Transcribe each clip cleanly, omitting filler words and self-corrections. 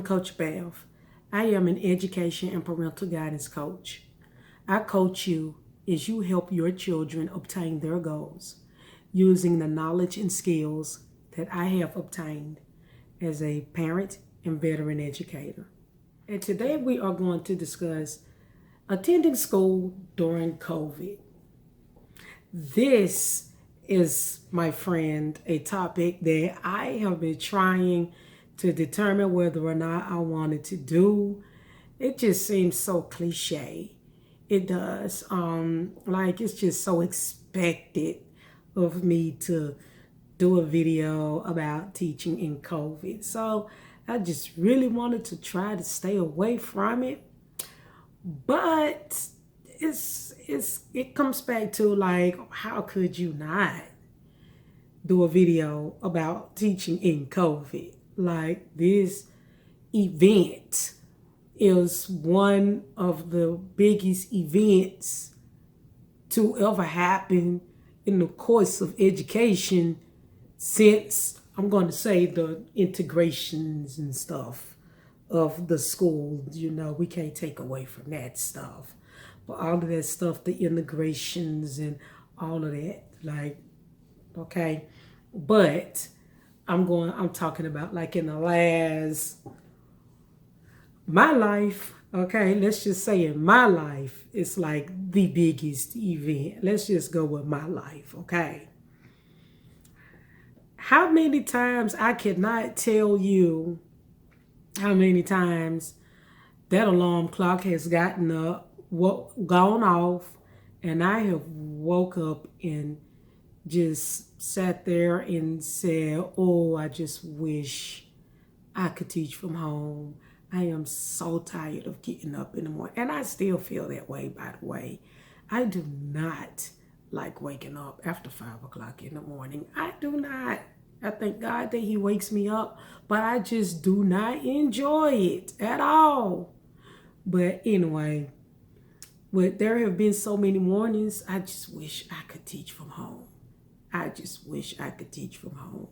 I'm Coach Bev. I am an education and parental guidance coach. I coach you as you help your children obtain their goals using the knowledge and skills that I have obtained as a parent and veteran educator. And today we are going to discuss attending school during COVID. This is, my friend, a topic that I have been trying to determine whether or not I wanted to do. It just seems so cliche. It does. Like it's just so expected of me to do a video about teaching in COVID. So I just really wanted to try to stay away from it. But it comes back to like, how could you not do a video about teaching in COVID? Like, this event is one of the biggest events to ever happen in the course of education since, I'm going to say, the integrations and stuff of the school. You know, we can't take away from that stuff. But all of that stuff, the integrations and all of that, like, okay. But I'm talking about like in the last, my life, okay, let's just say in my life, it's like the biggest event. Let's just go with my life, okay? How many times, I cannot tell you how many times that alarm clock has gotten up, gone off, and I have woke up and just sat there and said, oh, I just wish I could teach from home. I am so tired of getting up in the morning. And I still feel that way, by the way. I do not like waking up after 5 o'clock in the morning. I do not. I thank God that he wakes me up, but I just do not enjoy it at all. But anyway, there have been so many mornings, I just wish I could teach from home. I just wish I could teach from home.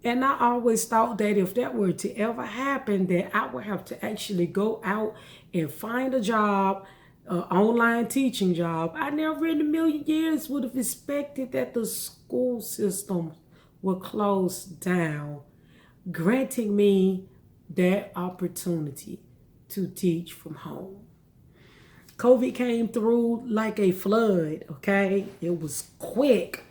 And I always thought that if that were to ever happen, that I would have to actually go out and find a job, an online teaching job. I never in a million years would have expected that the school system would close down, granting me that opportunity to teach from home. COVID came through like a flood, okay? It was quick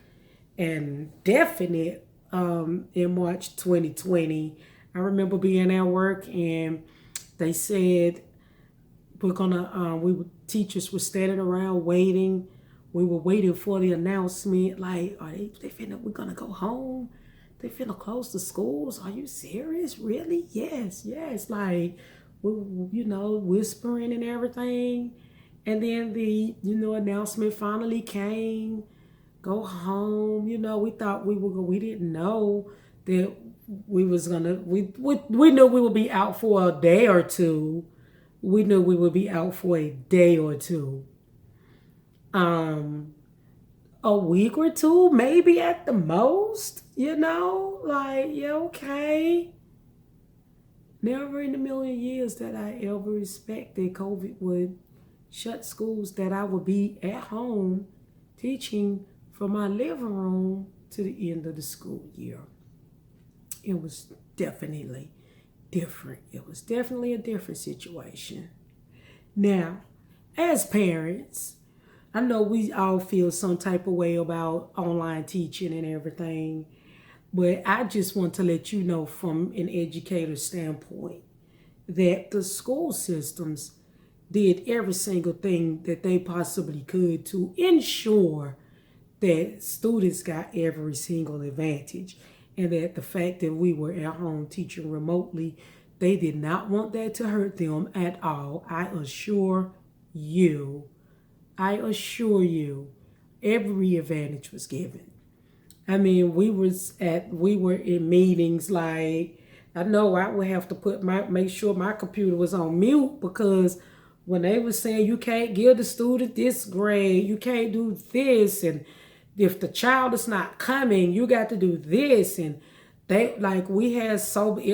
and definite in March 2020. I remember being at work and they said teachers were standing around waiting. We were waiting for the announcement, like, are we're gonna go home? They finna close the schools? Are you serious? Really? Yes. Like, whispering and everything. And then the, announcement finally came. Go home. We thought we didn't know that we knew we would be out for a day or two. We knew we would be out for a day or two. A week or two, maybe at the most, like, yeah, okay. Never in a million years that I ever expected COVID would shut schools, that I would be at home teaching from my living room to the end of the school year. It was definitely different. It was definitely a different situation. Now, as parents, I know we all feel some type of way about online teaching and everything, but I just want to let you know from an educator standpoint that the school systems did every single thing that they possibly could to ensure that students got every single advantage, and that the fact that we were at home teaching remotely, they did not want that to hurt them at all. I assure you, every advantage was given. I mean, we were in meetings, like, I know I would have to make sure my computer was on mute, because when they were saying you can't give the student this grade, you can't do this, and if the child is not coming, you got to do this, and it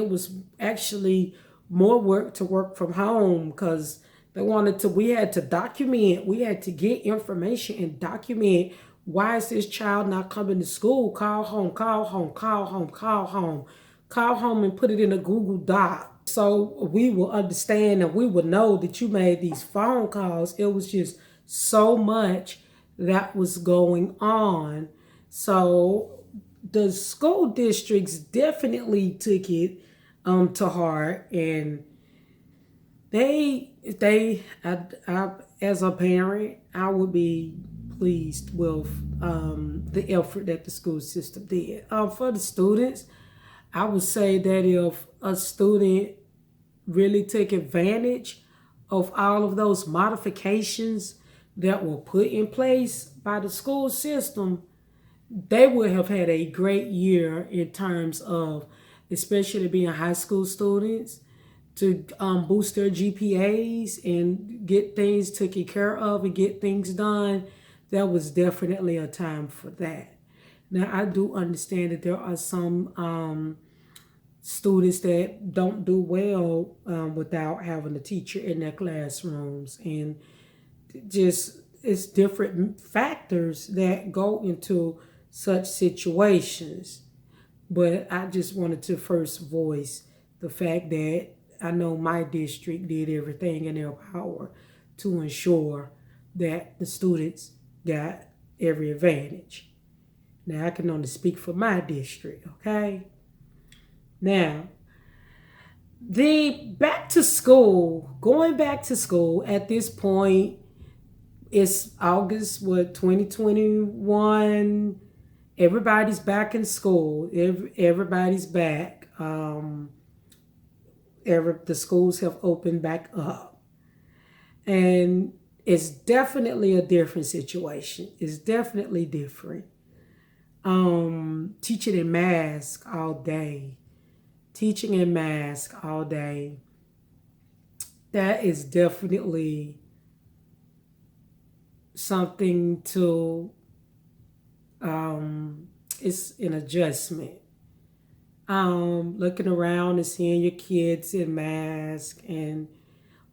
was actually more work to work from home because we had to document, we had to get information and document why is this child not coming to school? Call home, call home, call home, call home, call home and put it in a Google Doc. So we will understand and we will know that you made these phone calls. It was just so much that was going on. So the school districts definitely took it to heart, and as a parent, I would be pleased with the effort that the school system did. For the students, I would say that if a student really took advantage of all of those modifications that were put in place by the school system, they would have had a great year in terms of, especially being high school students, to boost their GPAs and get things taken care of and get things done. That was definitely a time for that. Now, I do understand that there are some students that don't do well without having a teacher in their classrooms, and just it's different factors that go into such situations. But I just wanted to first voice the fact that I know my district did everything in their power to ensure that the students got every advantage. Now, I can only speak for my district, okay? Now, going back to school at this point, it's August, 2021. Everybody's back in school. Everybody's back. The schools have opened back up. And it's definitely a different situation. It's definitely different. Teaching in mask all day. Teaching in mask all day. That is definitely something to, it's an adjustment. Looking around and seeing your kids in mask, and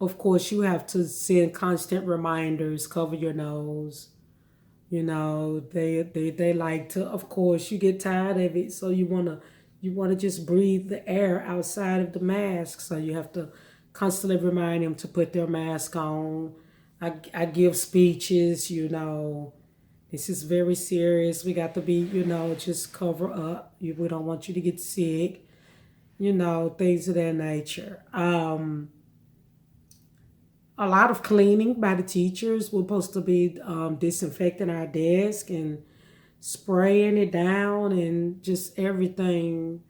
of course you have to send constant reminders, cover your nose. They like to, of course you get tired of it, so you wanna just breathe the air outside of the mask, so you have to constantly remind them to put their mask on. I give speeches, this is very serious. We got to be, just cover up. We don't want you to get sick, things of that nature. A lot of cleaning by the teachers. We're supposed to be disinfecting our desk and spraying it down and just everything.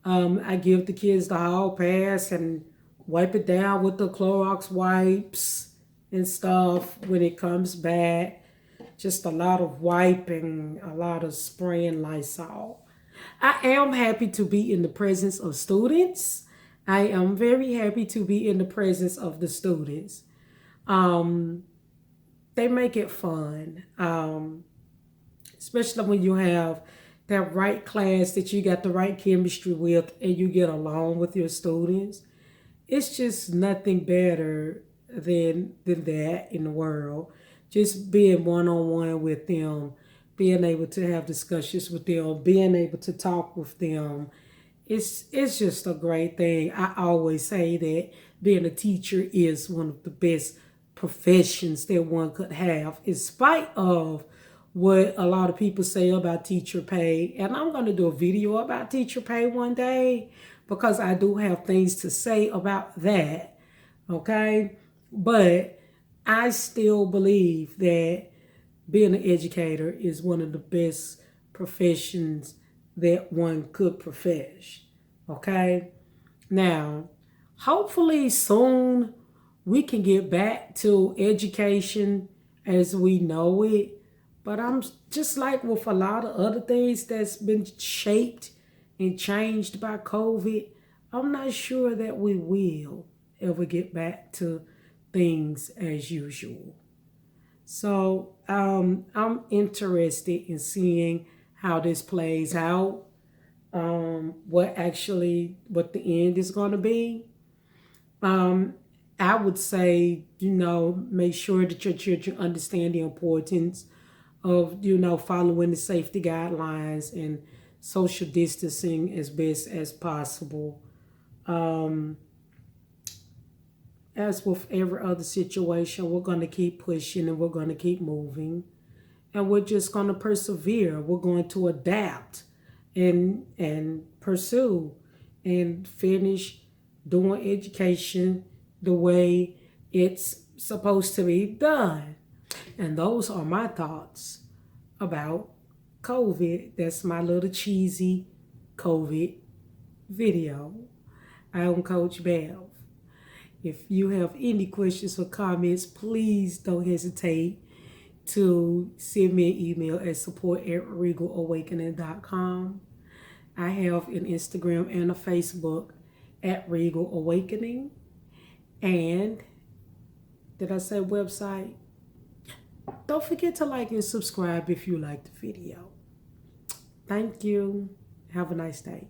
I give the kids the hall pass and wipe it down with the Clorox wipes and stuff when it comes back. Just a lot of wiping, a lot of spraying Lysol. I am happy to be in the presence of students. I am very happy to be in the presence of the students. They make it fun, especially when you have that right class that you got the right chemistry with and you get along with your students. It's just nothing better than that in the world. Just being one-on-one with them, being able to have discussions with them, being able to talk with them. It's just a great thing. I always say that being a teacher is one of the best professions that one could have, in spite of what a lot of people say about teacher pay. And I'm going to do a video about teacher pay one day because I do have things to say about that. Okay? But I still believe that being an educator is one of the best professions that one could profess. Okay? Now, hopefully soon we can get back to education as we know it. But I'm just like with a lot of other things that's been shaped and changed by COVID, I'm not sure that we will ever get back to things as usual. So I'm interested in seeing how this plays out, what the end is going to be. Um, I would say, make sure that your children understand the importance of, following the safety guidelines and social distancing as best as possible. Um, as with every other situation, we're going to keep pushing and we're going to keep moving and we're just going to persevere. We're going to adapt and pursue and finish doing education the way it's supposed to be done. And those are my thoughts about COVID. That's my little cheesy COVID video. I'm Coach Bev. If you have any questions or comments, please don't hesitate to send me an email at support@regalawakening.com. I have an Instagram and a Facebook at Regal Awakening. And did I say website? Don't forget to like and subscribe if you like the video. Thank you. Have a nice day.